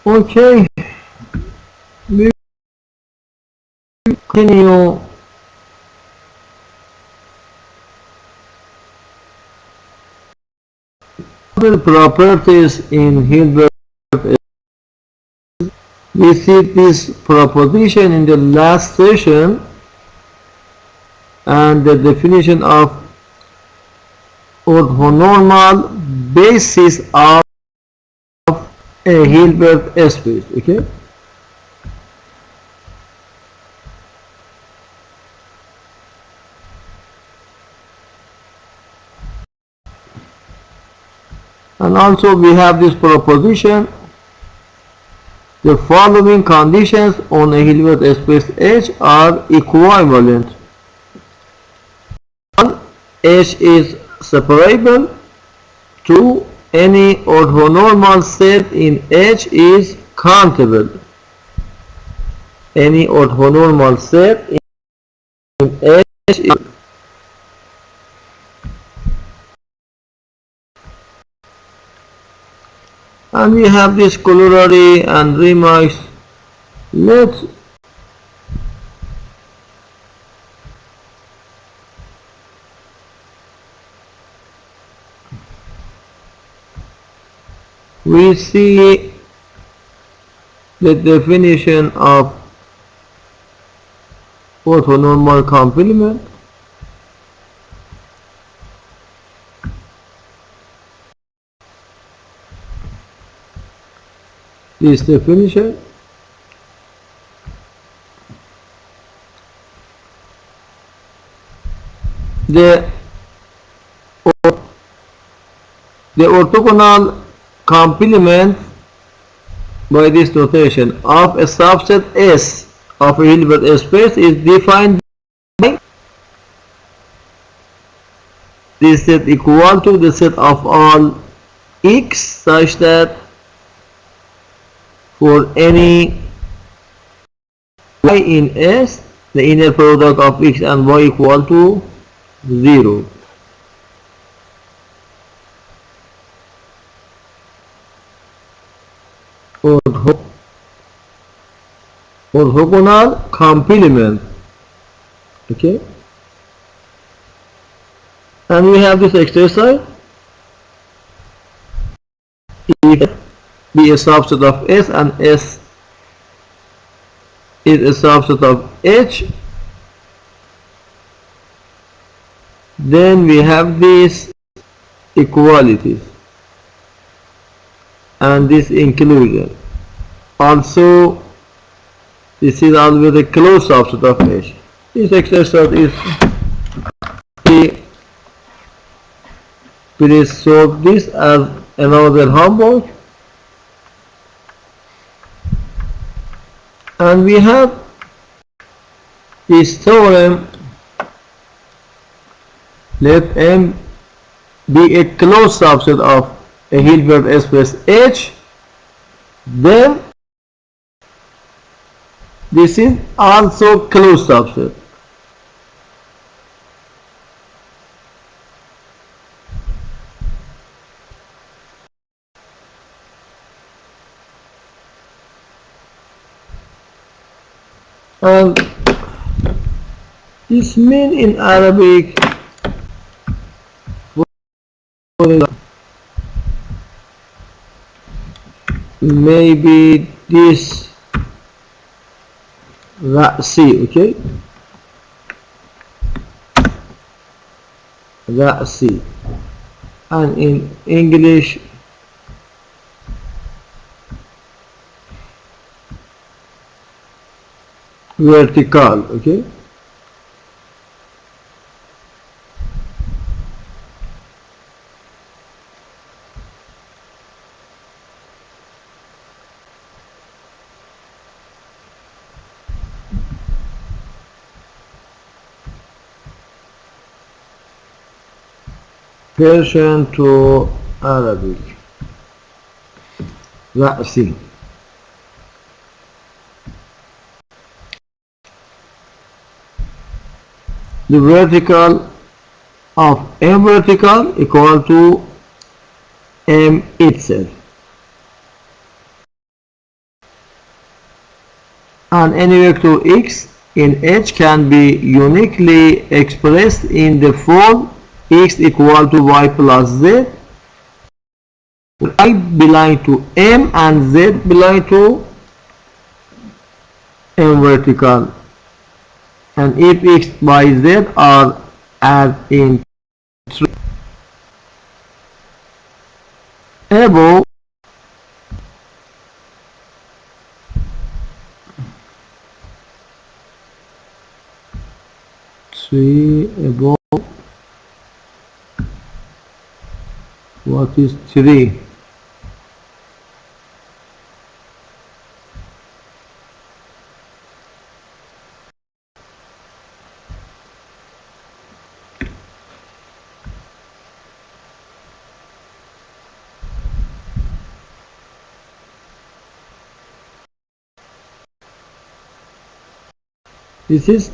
Okay, we continue properties in Hilbert. We see this proposition in the last session and the definition of orthonormal basis of a Hilbert space. Okay. And also we have this proposition: the following conditions on a Hilbert space H are equivalent. One, H is separable. Two, any orthonormal set in H is countable. Any orthonormal set in H is. And we have this corollary and remarks. Let's we see the definition of orthonormal complement. This definition: the orthogonal complement by this notation of a subset S of a Hilbert space is defined by this set equal to the set of all X such that for any Y in S, the inner product of X and Y equal to 0. Orthogonal complement. Okay. And we have this exercise. If be a subset of S and S is a subset of H, then we have these equalities and this inclusion. Also, this is always a closed subset of H. This exercise is please solve this as another homework. And we have this theorem: let M be a closed subset of a Hilbert space H, then this is also closed subset. And this mean in Arabic maybe this Ra'si, okay? Ra'si. And in English vertical, okay? Persian to Arabic. Ra'si. The vertical of m vertical equal to m itself, and any vector x in H can be uniquely expressed in the form x equal to y plus z, I belong to m and z belong to m vertical, and if x, y, z are as in 3 above, what is 3? This is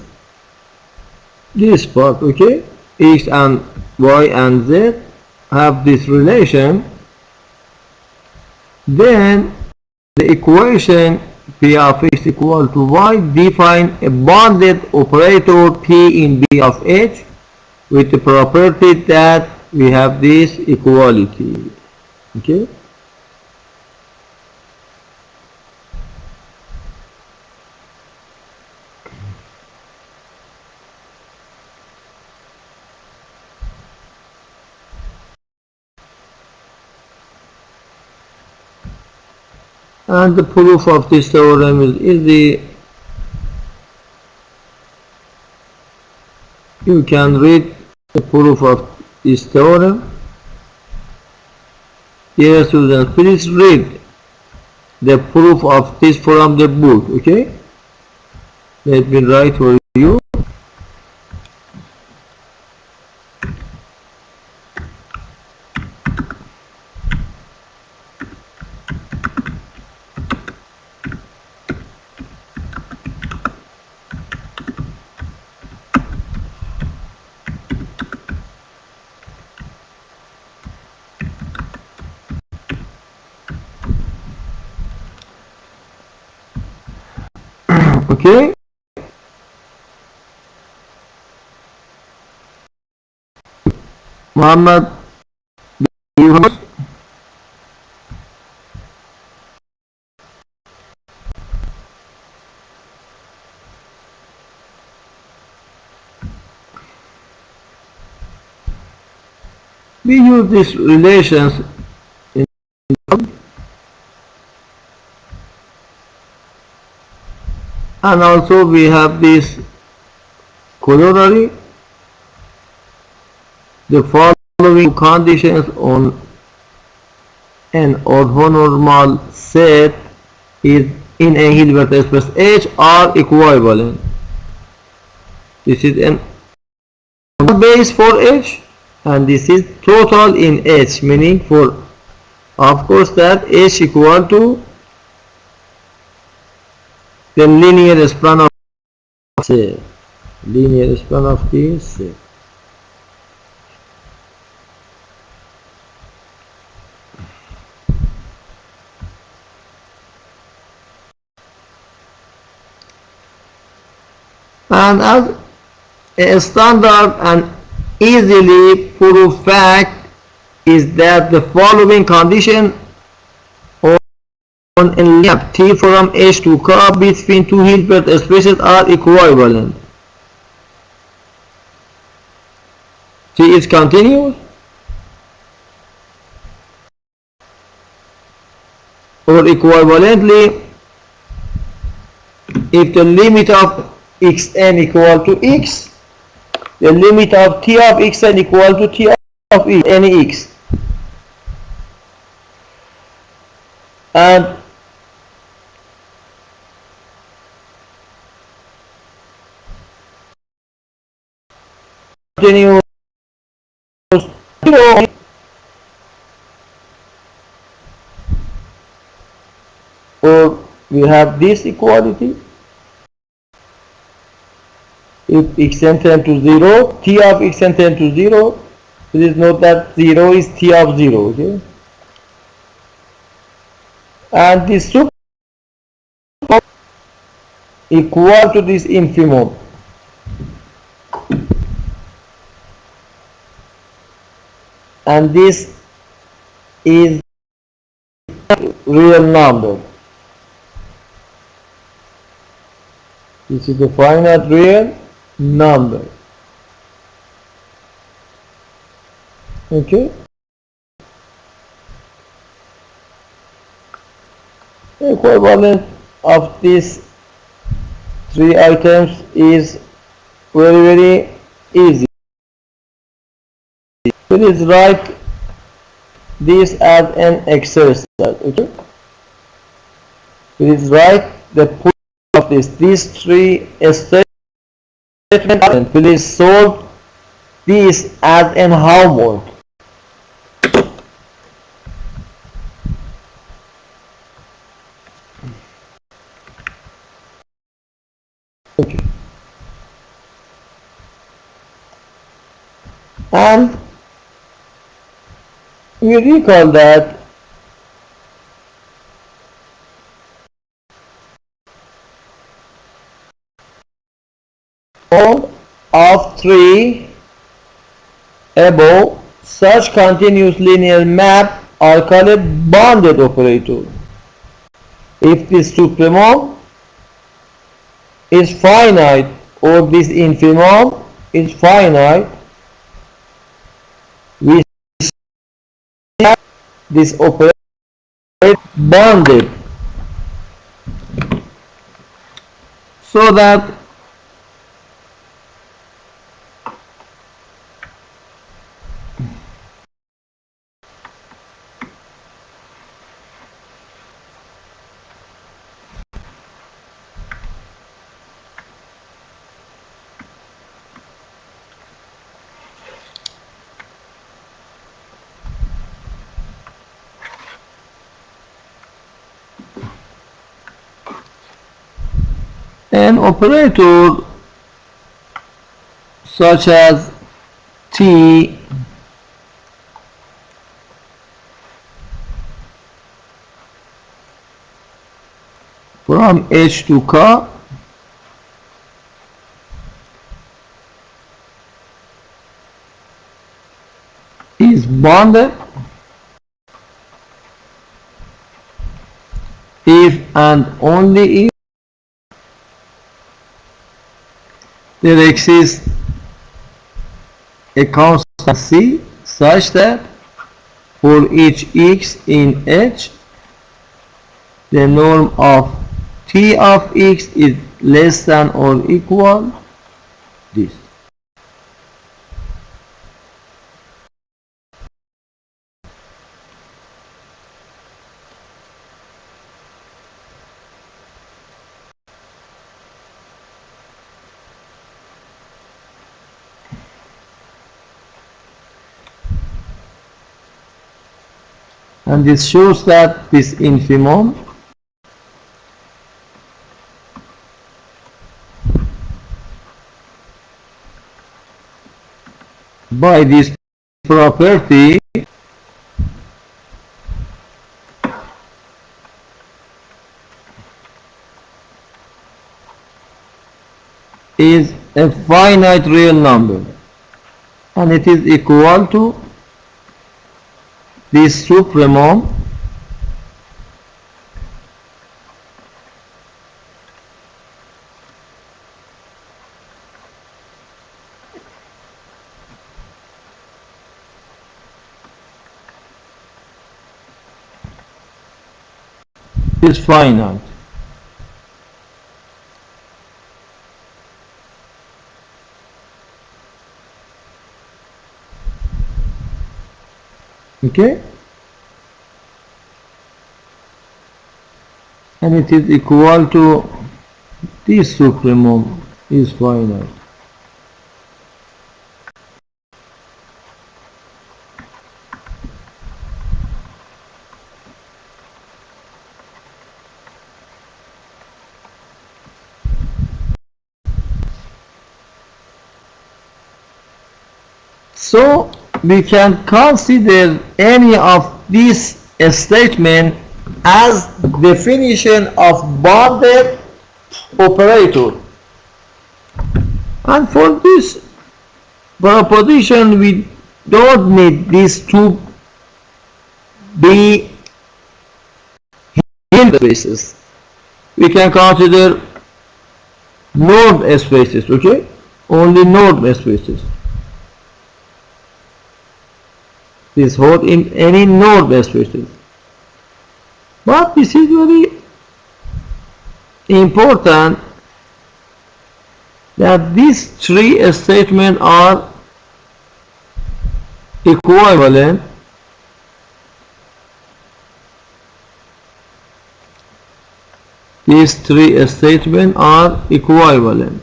this part, okay? X and y and z have this relation, then the equation p of x equal to y define a bounded operator p in B of h with the property that we have this equality, okay? And the proof of this theorem is easy. You can read the proof of this theorem. Dear students, please read the proof of this from the book, okay? Let me write for you. Okay? Muhammad, we use these relations in, and also we have this corollary. The following conditions on an orthonormal set is in a Hilbert space H are equivalent. This is an base for H, and this is total in H, meaning for, of course, that H equal to the linear span of set, linear span of the set. And as a standard and easily proved fact is that the following condition on a line T from H to K between two Hilbert spaces are equivalent. T is continuous, or equivalently, if the limit of xn equal to x, the limit of t of xn equal to t of x, any x. And continue, or we have this equality. if xn tend to 0, t of xn tend to 0, please note that 0 is t of 0, okay? And this super equal to this infimum. And this is real number. This is the finite real number. Okay? Equivalent of these three items is very easy. Please write this as an exercise. Okay? Please write the proof of these three statements. Please solve this as an homework. Okay. And we recall that all of three above such continuous linear map are called bounded operator. If this supremum is finite or this infimum is finite, we have this operator bounded, so that an operator such as T from H to K is bounded if and only if there exists a constant C such that for each x in H the norm of T of x is less than or equal this. And this shows that this infimum by this property is a finite real number, and it is equal to this supremum is finite. Okay, and it is equal to this supremum is finite. So we can consider any of these statements as definition of bounded operator. And for this proposition, we don't need these to be hidden spaces. We can consider node spaces, okay? Only node spaces. This hold in any node spaces. But this is very important that these three statements are equivalent. These three statements are equivalent.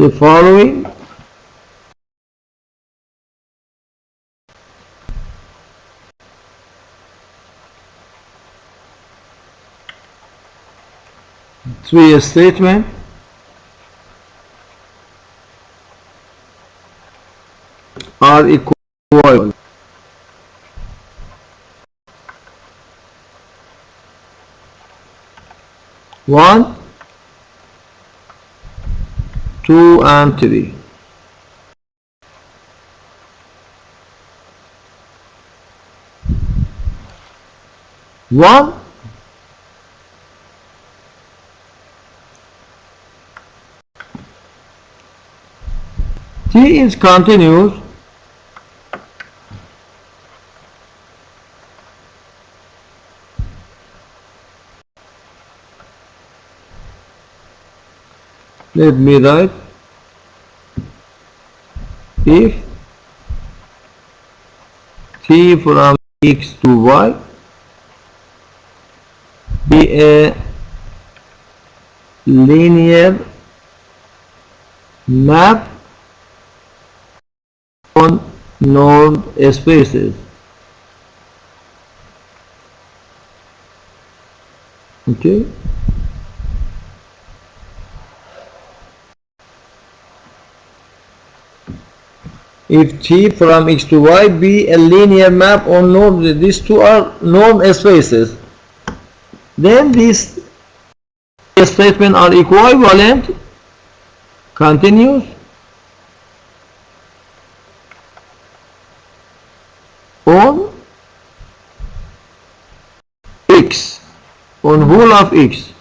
The following three statements are equivalent. One, two, and three. One, T is continuous let me write if T from X to Y be a linear map on node spaces. Okay. If T from X to Y be a linear map on node, these two are node spaces, then these statements are equivalent, continuous, on X, on whole of X.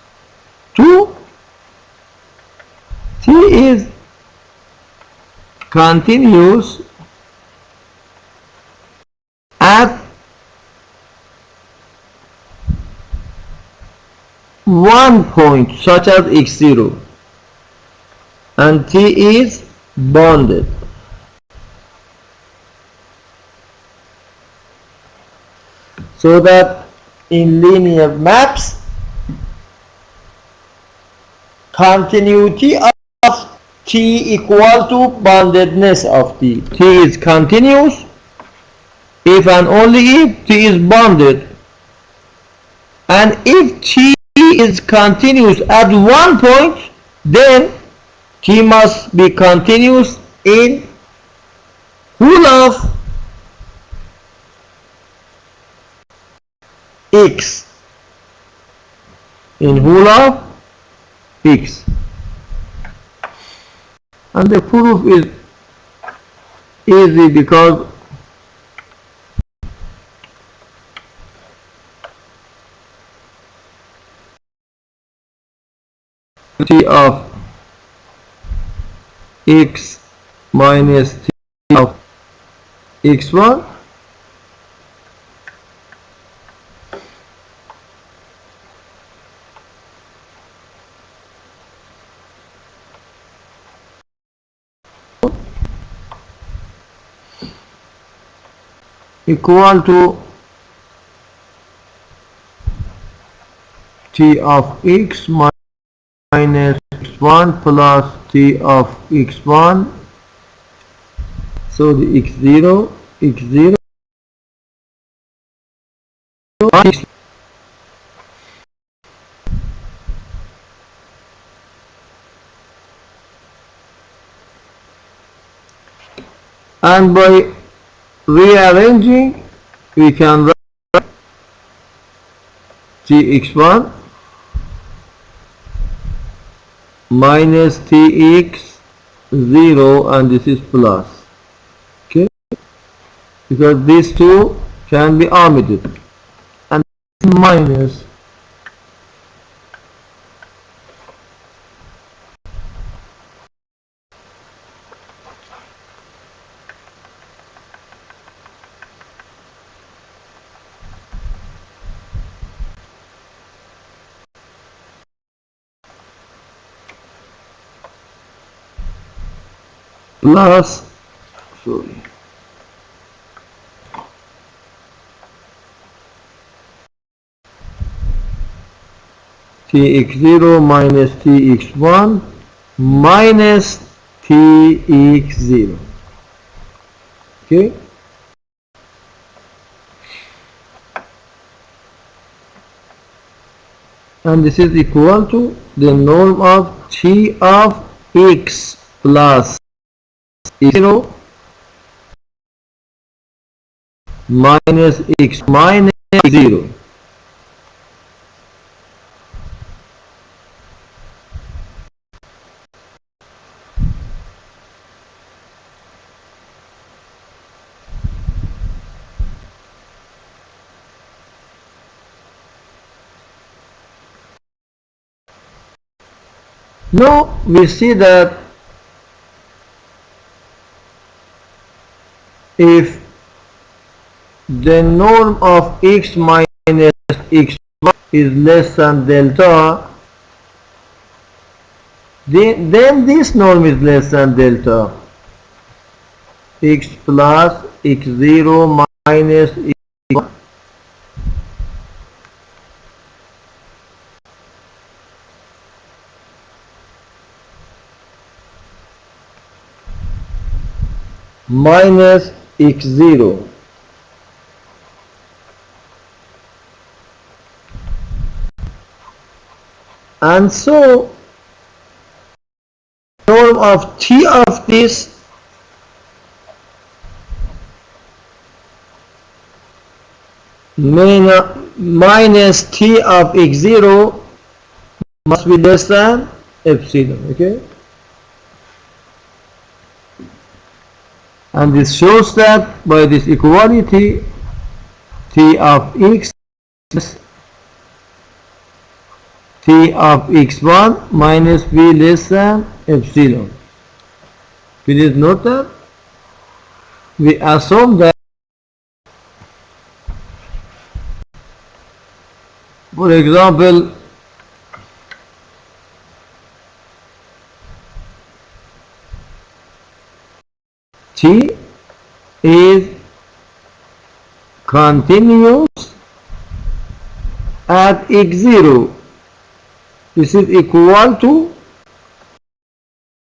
2, T is continuous at one point such as x0, and T is bounded. So that in linear maps, continuity of T equal to boundedness of T. T is continuous if and only if T is bounded. And if T is continuous at one point, then T must be continuous in whole of X. In whole of X. And the proof is easy because T of X minus T of X1 equal to T of X minus minus x1 plus t of x1. So the x0 and by rearranging we can write tx1 minus tx0 and this is plus, okay, because these two can be omitted, and minus plus, sorry, tx0 minus tx1 minus tx0, okay, and this is equal to the norm of t of x plus 0 minus x minus 0. Now we see that if the norm of x minus x1 is less than delta, then this norm is less than delta, x plus x0 minus x1. Minus x0. And so norm of t of this minus t of x0 must be less than epsilon, okay? And this shows that by this equality t of x t of x1 minus b less than epsilon. Please note that we assume that, for example, t is continuous at x0. This is equal to,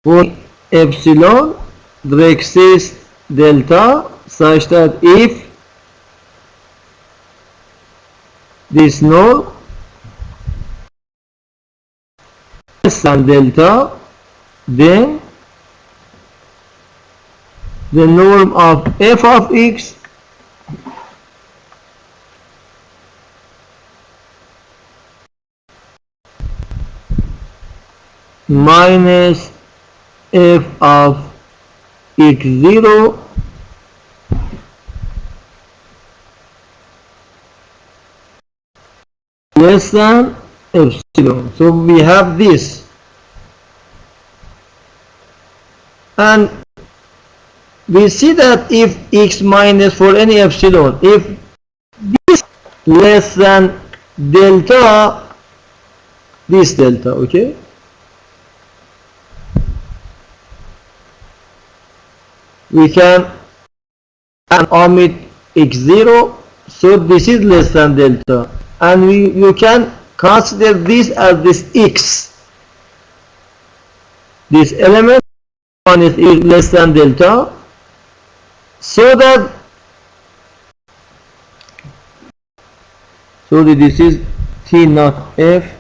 for epsilon there exists delta such that if this norm less than delta, then the norm of f of x minus f of x0 less than epsilon. So we have this, and we see that if x minus for any epsilon, if this less than delta, this delta, okay, we can omit x0, so this is less than delta, and you can consider this as this x, this element, one is less than delta, so that this is T not F.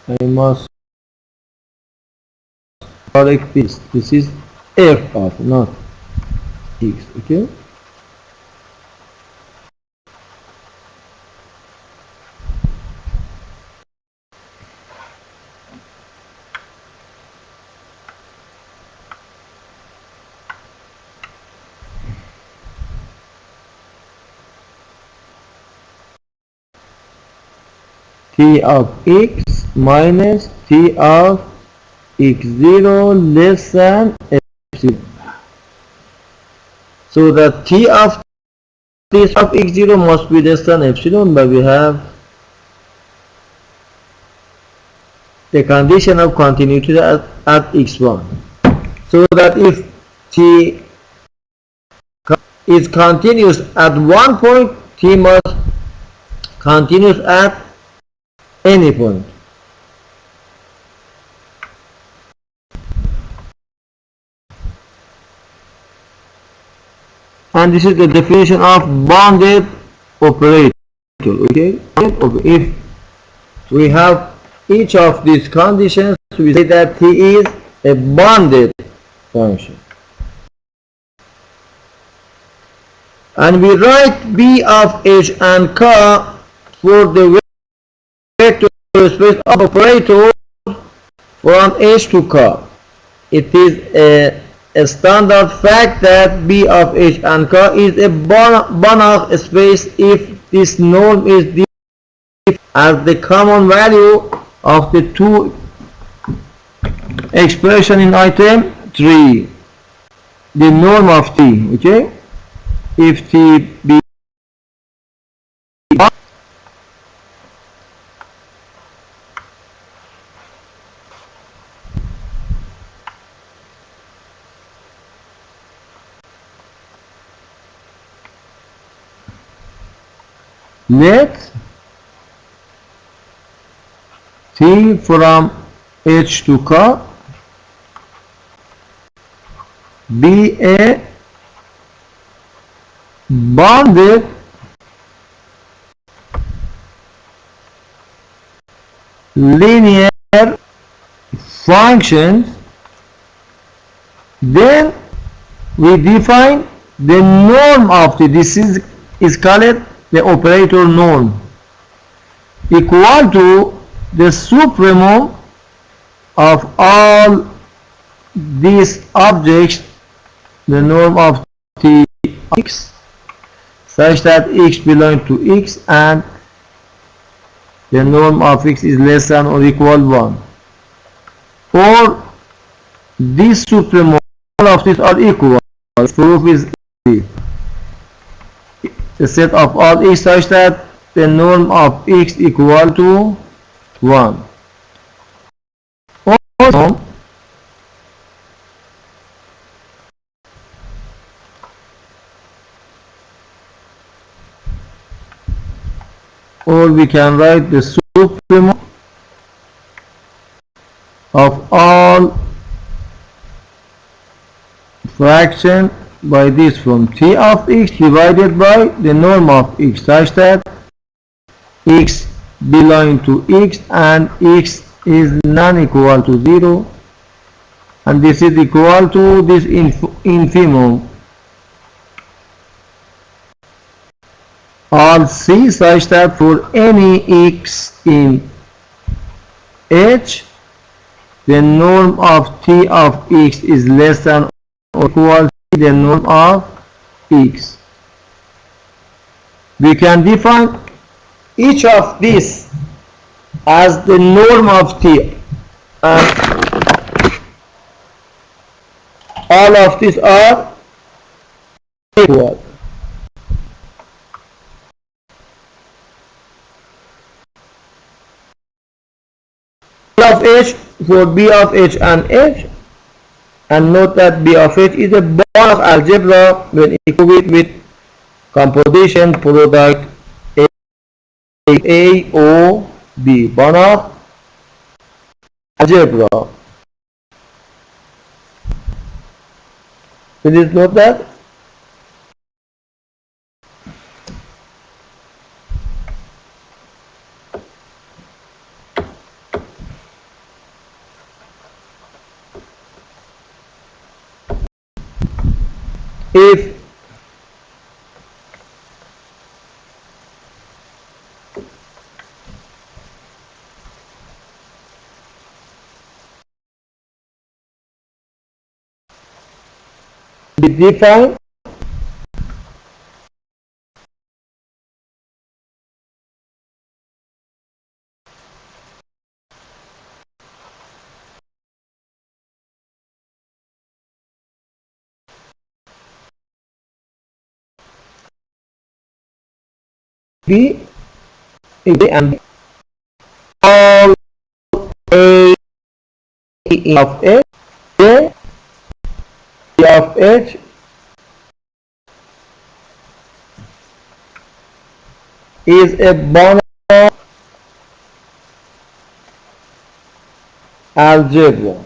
I must correct this. This is F of, not X. Okay. T of X minus T of X0 less than F0. So that T of X0 must be less than epsilon, but we have the condition of continuity at x1. So that if T is continuous at one point, T must continuous at any point. And this is the definition of bounded operator. Okay, if we have each of these conditions, we say that T is a bounded function. And we write B of H and K for the vector space of operator from H to K. It is a standard fact that B of H and K is a Banach space if this norm is defined as the common value of the two expression in item 3, the norm of T. Okay, if T be let T from H to K be a bounded linear function, then we define the norm of T. This is called the operator norm, equal to the supremum of all these objects, the norm of T x, such that x belongs to x and the norm of x is less than or equal 1, or this supremum, all of these are equal. Proof is the set of all x such that the norm of x equal to 1. Also, or we can write the supremum of all fraction by this from T of x divided by the norm of x such that x belongs to x and x is non-equal to 0, and this is equal to this infimum all c such that for any x in H the norm of T of x is less than or equal to the norm of x. We can define each of these as the norm of T, and all of these are equal. Of H for B of H and H, and note that B of H is a Banach algebra when equated with composition product A O B, Banach algebra. Please note that if we define B and B, all A of H, A of H is a Banach algebra,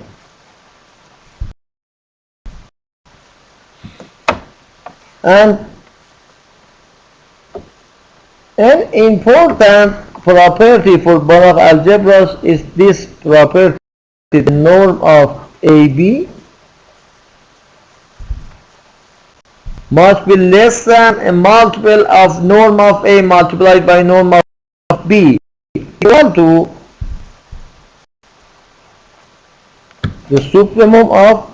and an important property for Banach algebras is this property: the norm of AB must be less than a multiple of norm of A multiplied by norm of B, equal to the supremum of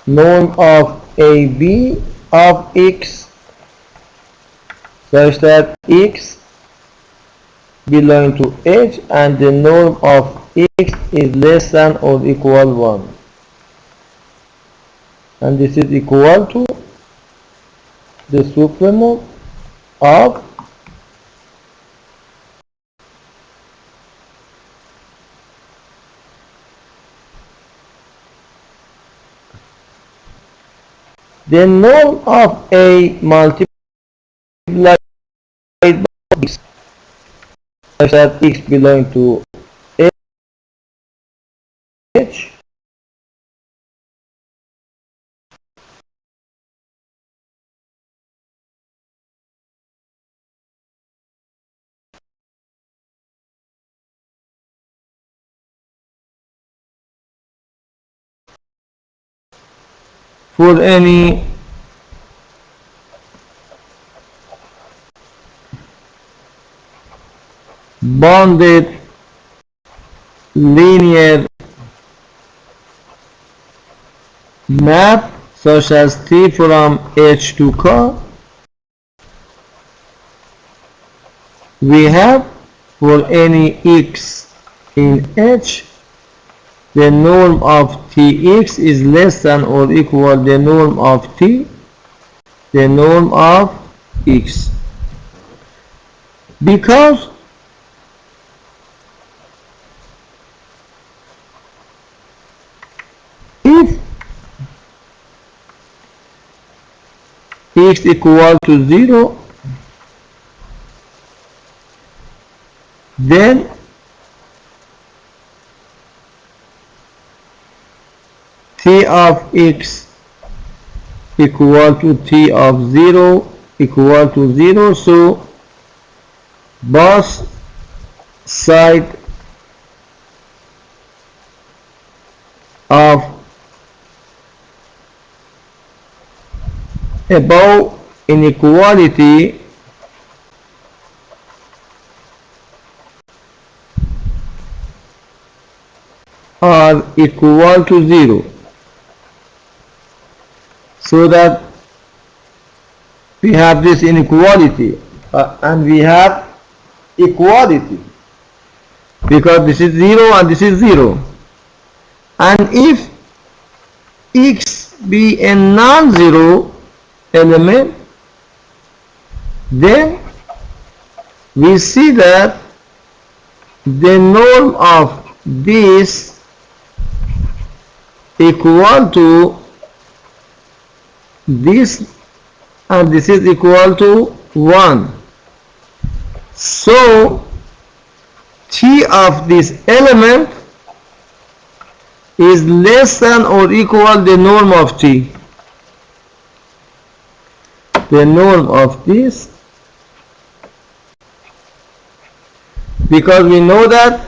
norm of AB of X such that X belong to H and the norm of X is less than or equal 1, and this is equal to the supremum of the norm of A multiplied by X such that X belong to H for any bounded linear map such as T from H to K, we have for any X in H the norm of Tx is less than or equal the norm of T, the norm of X, because if X equal to 0, then T of X equal to T of 0 equal to 0, so both sides of above inequality are equal to 0, so that we have this inequality and we have equality, because this is 0 and this is 0, and if X be a non-zero element, then we see that the norm of this equal to this, and this is equal to 1. So T of this element is less than or equal the norm of T. The norm of this, because we know that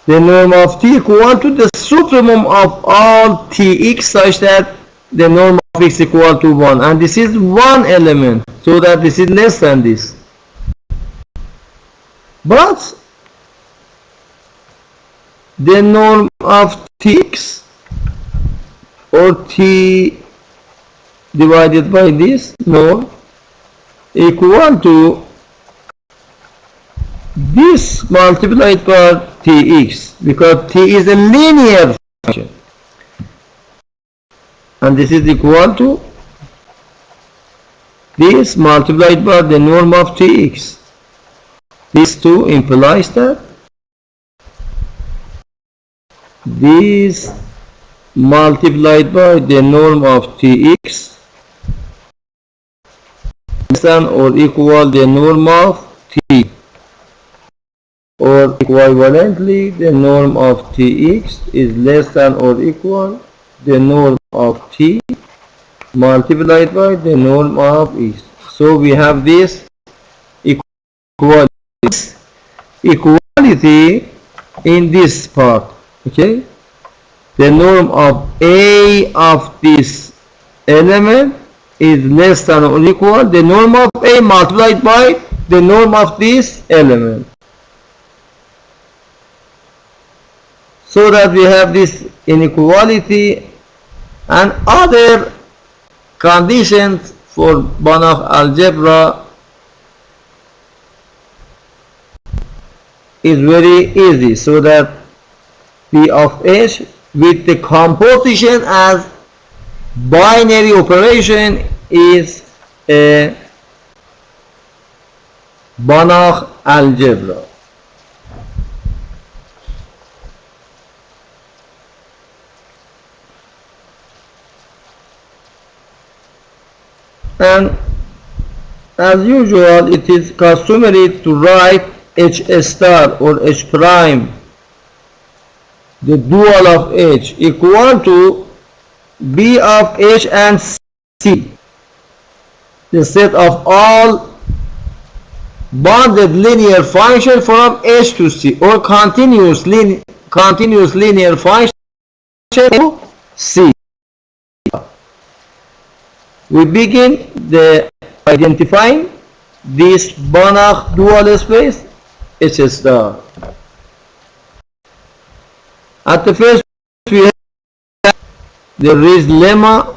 the norm of T equal to the supremum of all Tx such that the norm of x equal to 1, and this is one element, so that this is less than this. But the norm of Tx, or T divided by this norm, equal to this multiplied by Tx, because T is a linear function, and this is equal to this multiplied by the norm of Tx. This 2 implies that this multiplied by the norm of Tx less than or equal the norm of T, or equivalently the norm of Tx is less than or equal the norm of T multiplied by the norm of x. So we have this equality in this part. Okay, the norm of A of this element is less than or equal the norm of A multiplied by the norm of this element, so that we have this inequality. And other conditions for Banach algebra is very easy, so that P of H with the composition as binary operation is a Banach algebra. And as usual, it is customary to write H star or H prime, the dual of H, equal to B of H and C, the set of all bounded linear functions from H to C, or continuous linear function to C. We begin the identifying this Banach dual space H star. At the first, we have the Riesz lemma.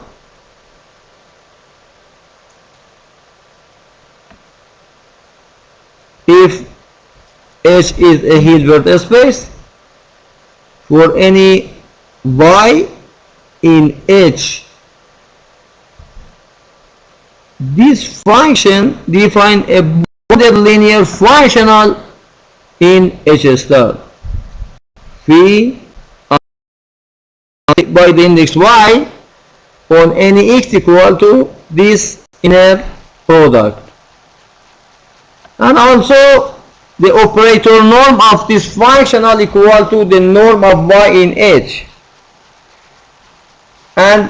If H is a Hilbert space for any y in H, this function defines a bounded linear functional in H star. Phi by the index y on any x equal to this inner product. And also the operator norm of this functional equal to the norm of y in H. And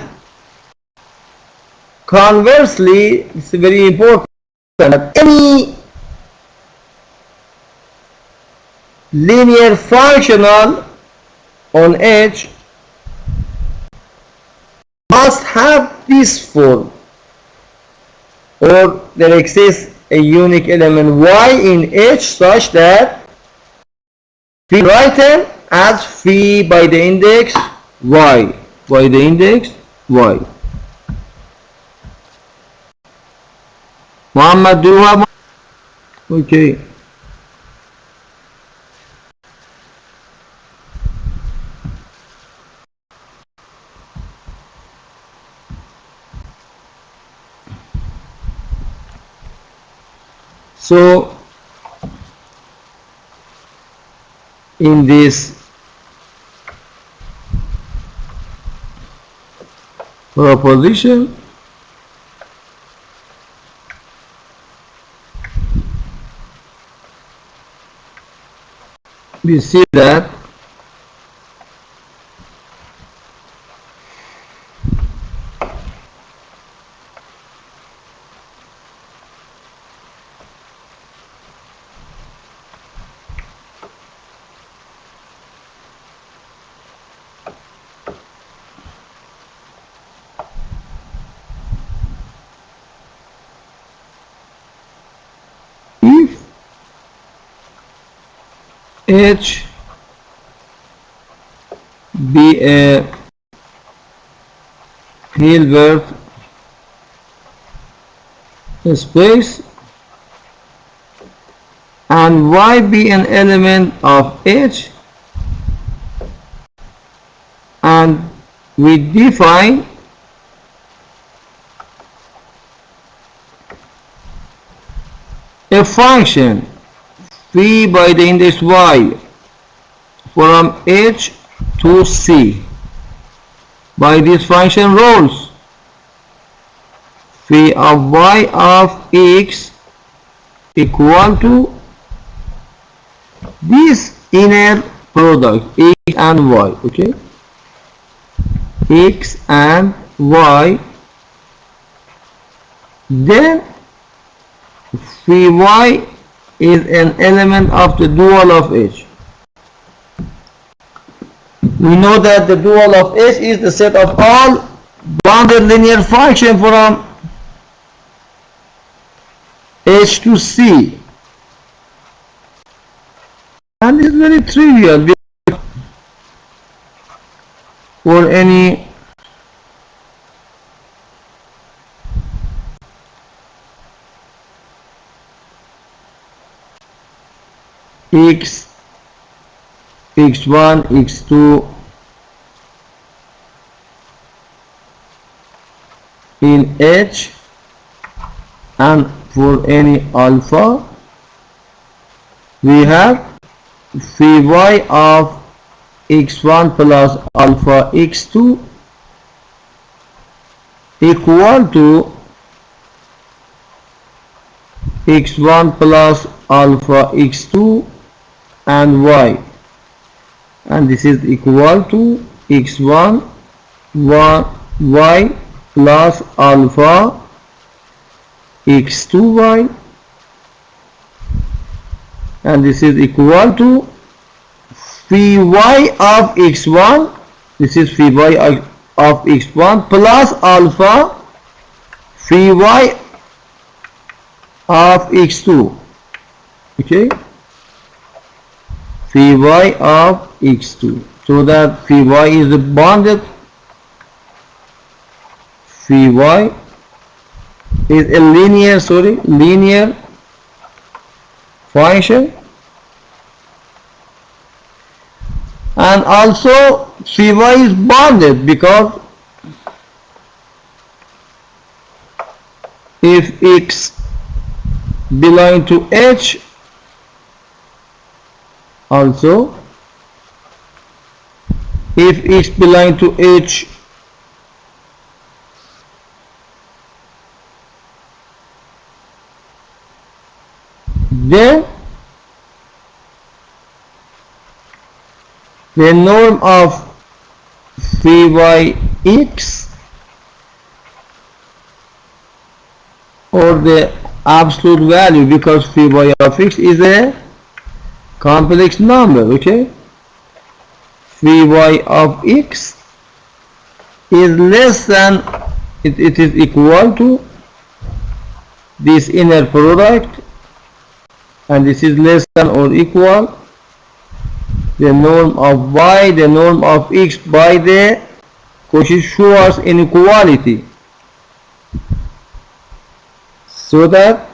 conversely, it's very important that any linear functional on H must have this form, or there exists a unique element y in H such that phi written as phi by the index y, by the index y. Muhammad, do you have? Okay. So in this proposition, we see that if H be a Hilbert space and Y be an element of H, and we define a function phi by the index Y from H to C by this function rules. Phi of Y of X equal to this inner product X and Y, okay? X and Y, then phi Y is an element of the dual of H. We know that the dual of H is the set of all bounded linear functions from H to C, and it's very trivial for any x, x1, x2 in H, and for any alpha we have phi Y of x1 plus alpha x2 equal to x1 plus alpha x2 and Y, and this is equal to x1 y plus alpha x2y, and this is equal to phi Y of x1, this is phi Y of x1 plus alpha phi Y of x2, okay, phi Y of x2, so that phi Y is the bounded, phi Y is a linear function, and also phi Y is bounded because if x belong to H, also if x belong to H, then the norm of phi Y x, or the absolute value, because phi Y of x is a complex number, okay, phi Y of x is less than, it is equal to this inner product, and this is less than or equal the norm of Y, the norm of x by the Cauchy-Schwarz inequality, so that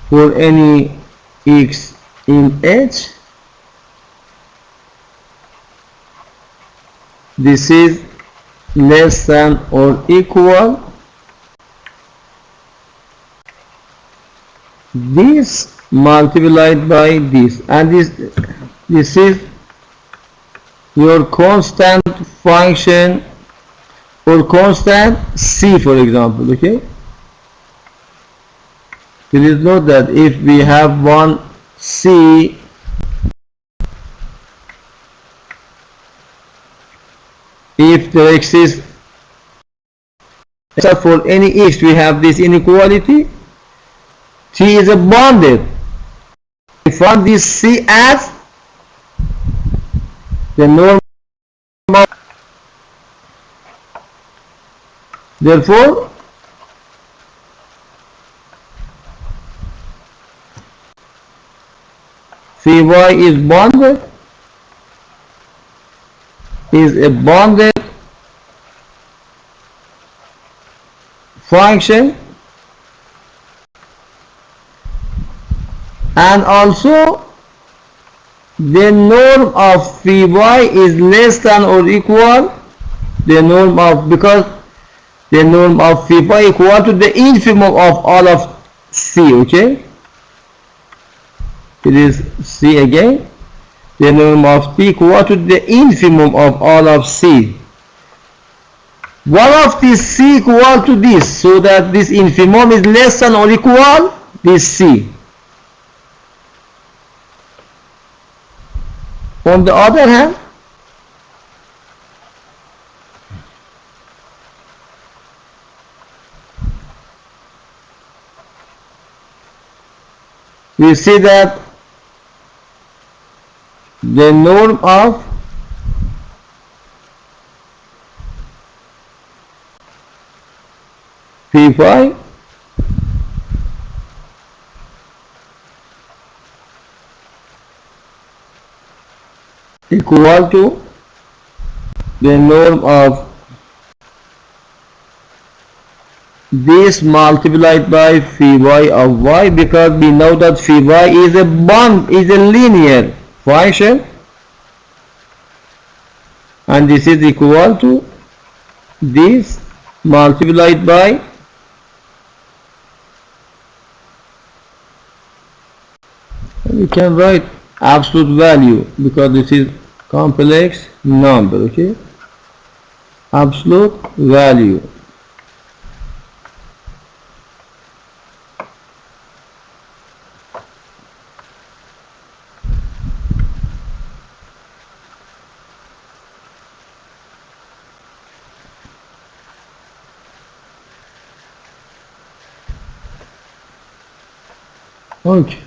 for any x in H, this is less than or equal this multiplied by this, and this is your constant function or constant c, for example. Okay, please note that if we have one c if there exists, except for any x, we have this inequality. T is a bounded. We found this C as the norm. Therefore, phi y is bounded, is a bounded function, and also the norm of phi y is less than or equal the norm of, because the norm of phi y equal to the infimum of all of c. Okay, it is c again, the norm of t equal to the infimum of all of c. One of these c equal to this, so that this infimum is less than or equal this c. On the other hand, we see that the norm of phi y equal to the norm of this multiplied by phi y of y, because we know that phi y is a linear function, and this is equal to this multiplied by we can write absolute value, because this is complex number. Okay, absolute value. Okay,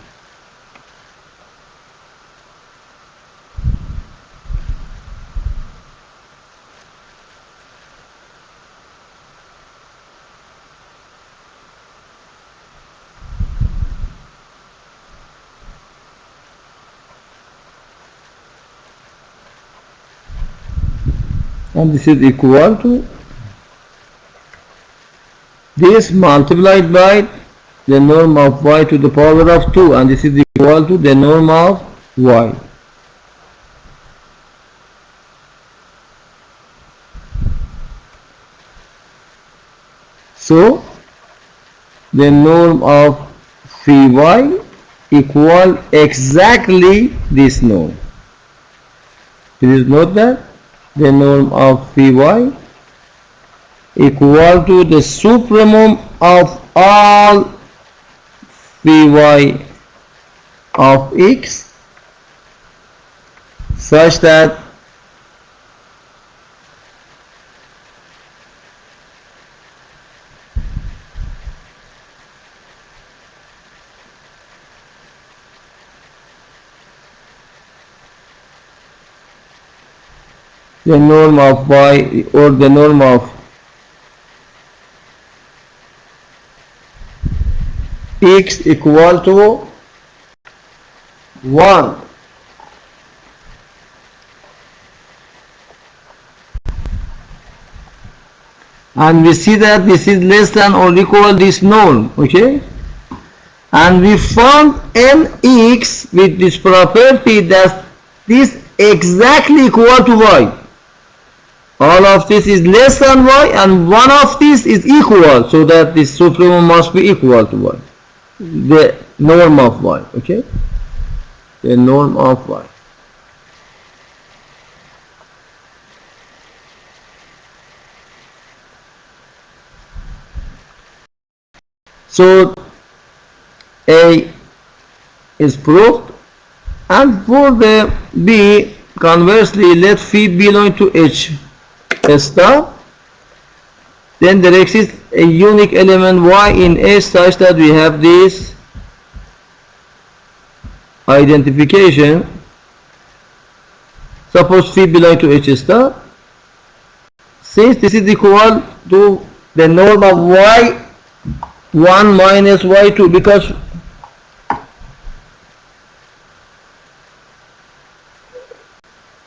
and this is equal to this multiplied by the norm of y to the power of 2, and this is equal to the norm of y. So the norm of phi y equal exactly this norm. Please note that the norm of phi y equal to the supremum of all phi y of x, such that the norm of y, or the norm of x equal to 1. And we see that this is less than or equal this norm. Okay, and we found mx with this property that this exactly equal to y. all of this is less than y and one of this is equal, so that this supremum must be equal to y, the norm of y. Okay, the norm of y. So A is proved, and for the B, conversely, let phi belong to H star. Then there exists a unique element y in H such that we have this identification. Suppose phi belong to H star. Since this is equal to the norm of y1 minus y2, because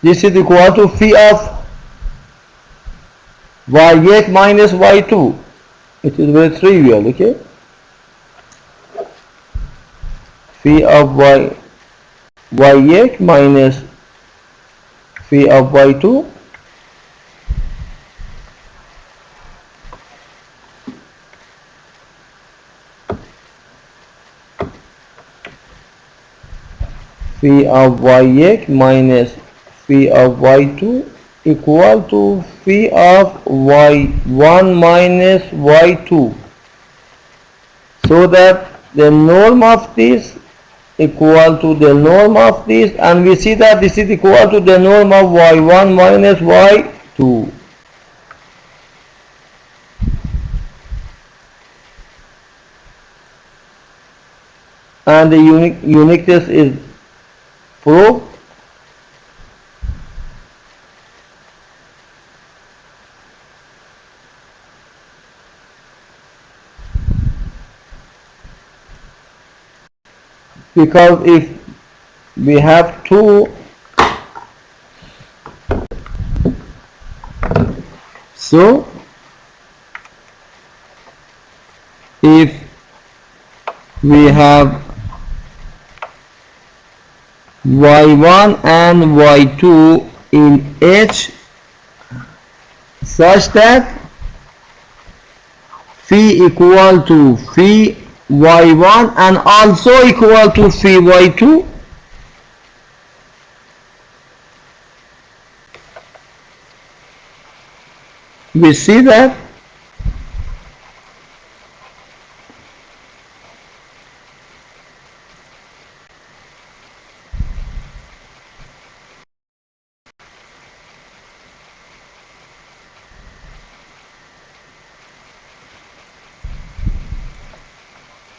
this is equal to phi of y8 minus y2. It is very trivial, okay? Phi of y8 minus phi of y2. Phi of y8 minus phi of y2 equal to phi of y1 minus y2, so that the norm of this equal to the norm of this, and we see that this is equal to the norm of y1 minus y2. And the uniqueness is proved. Because if we have two, so if we have y1 and y2 in H such that phi equal to phi y1 and also equal to phi y2, we see that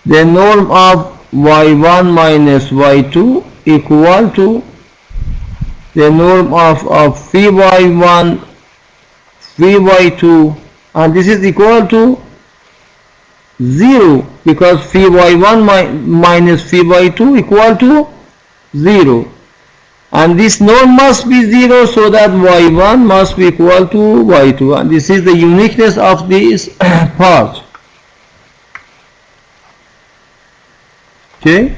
the norm of y1 minus y2 equal to the norm of phi y1 phi y2, and this is equal to 0 because phi y1 minus phi y2 equal to 0, and this norm must be 0, so that y1 must be equal to y2, and this is the uniqueness of this part. Okay,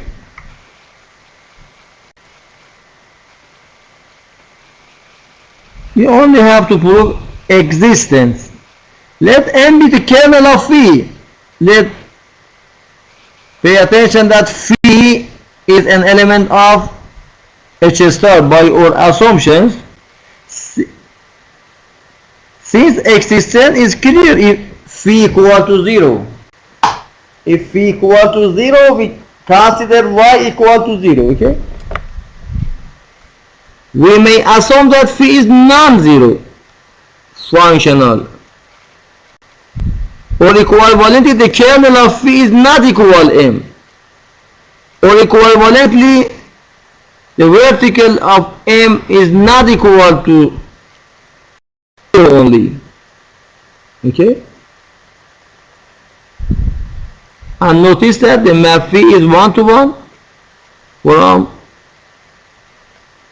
we only have to prove existence. Let M be the kernel of phi. Let pay attention that phi is an element of H star by our assumptions. Since existence is clear if phi equal to 0. If phi equal to 0, we consider y equal to 0, okay? We may assume that phi is non-zero functional, or equivalently the kernel of phi is not equal M, or equivalently the vertical of M is not equal to 0 only, okay? And notice that the map phi is 1 to 1 from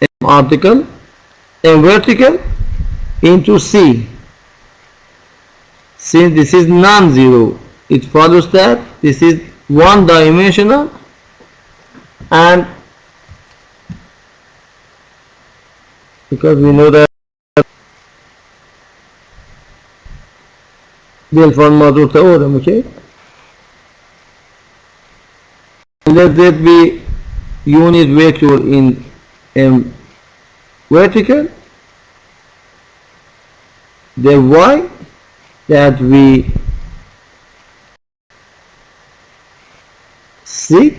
M article, M vertical into C. Since this is non-zero, it follows that this is one-dimensional, and because we know that del formato theorem, okay? Let that be unit vector in vertical, the y that we seek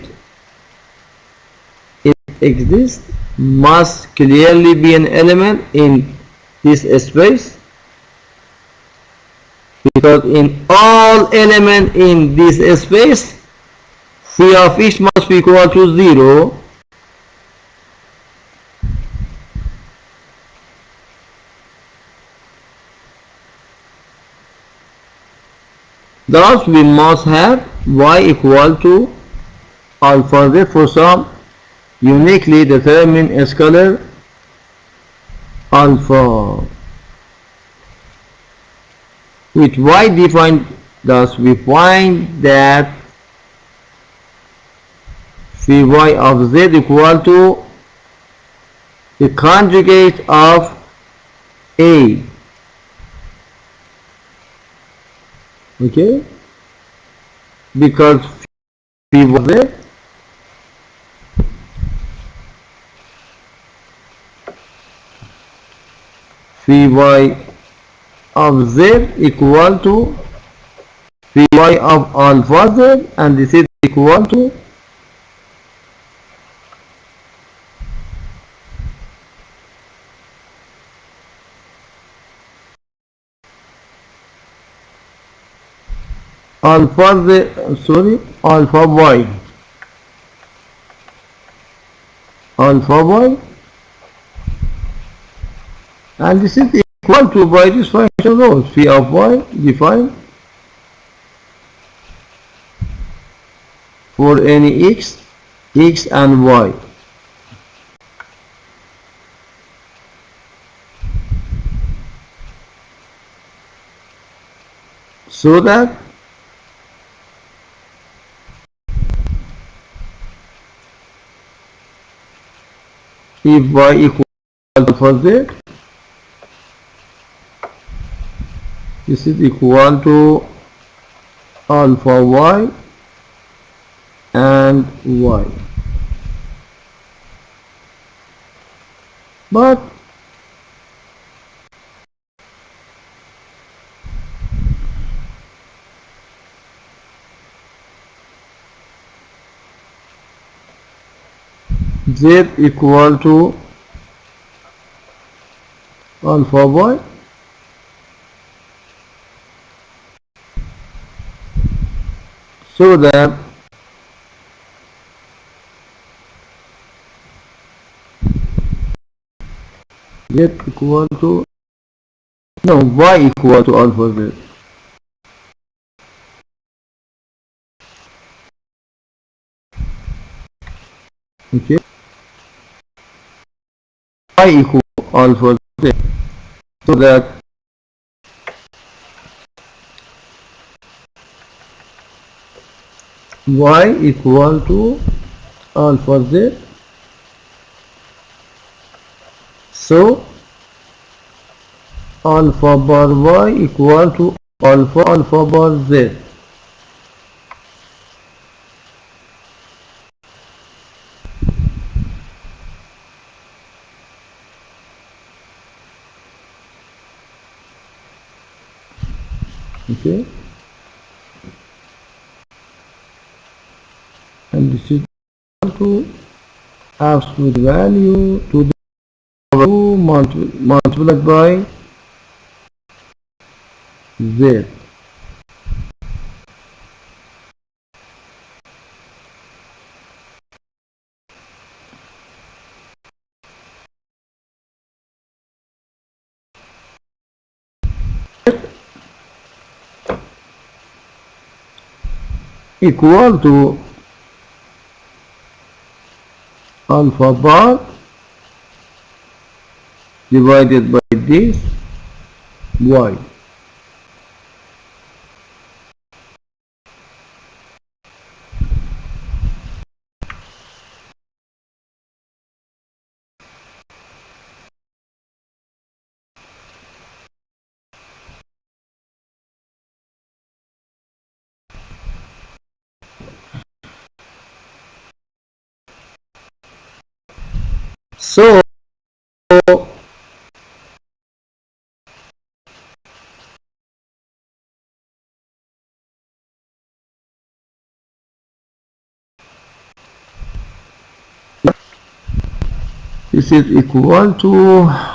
it exists must clearly be an element in this space, because in all elements in this space phi of x must be equal to 0. Thus we must have y equal to alpha z for some uniquely determined scalar alpha, with y defined. Thus we find that phi y of z equal to the conjugate of a, okay, because phi y of z phi y of z equal to phi y of alpha z, and this is equal to alpha z, sorry, alpha y, and this is equal to by this function rule phi of y defined for any x and y. So that if y equal to alpha z, this is equal to alpha y and y. But z equal to alpha y, so that z equal to, no, y equal to alpha z, okay, y equal to alpha z, so that y equal to alpha z, so alpha bar y equal to alpha bar z, okay, and this is equal to absolute value to the power 2 multiplied by z. Equal to alpha bar divided by this y. So this is equal to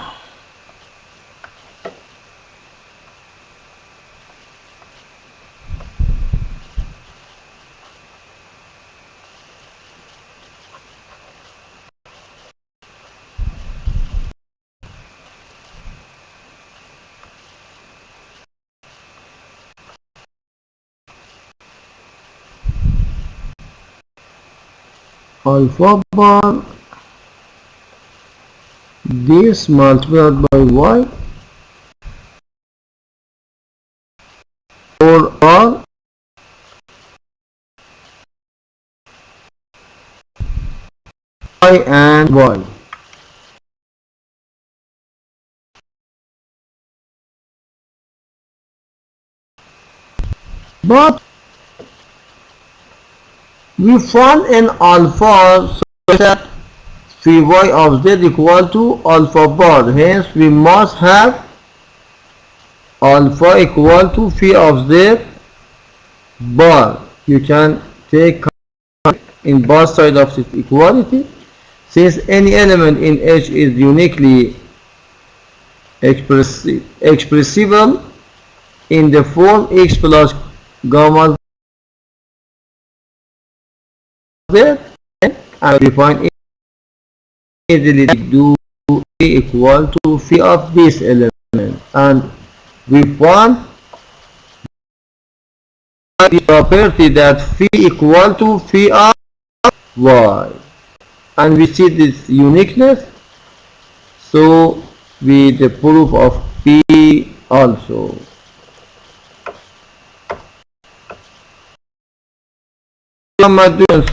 alpha bar this multiplied by y or r I and y. But we found an alpha so that phi y of z equal to alpha bar. Hence we must have alpha equal to phi of z bar. You can take in both sides of this equality. Since any element in H is uniquely expressible in the form x plus gamma z, and we find easily do equal to phi of this element, and we found the property that phi equal to phi of y, and we see this uniqueness, so we the proof of phi also. My students,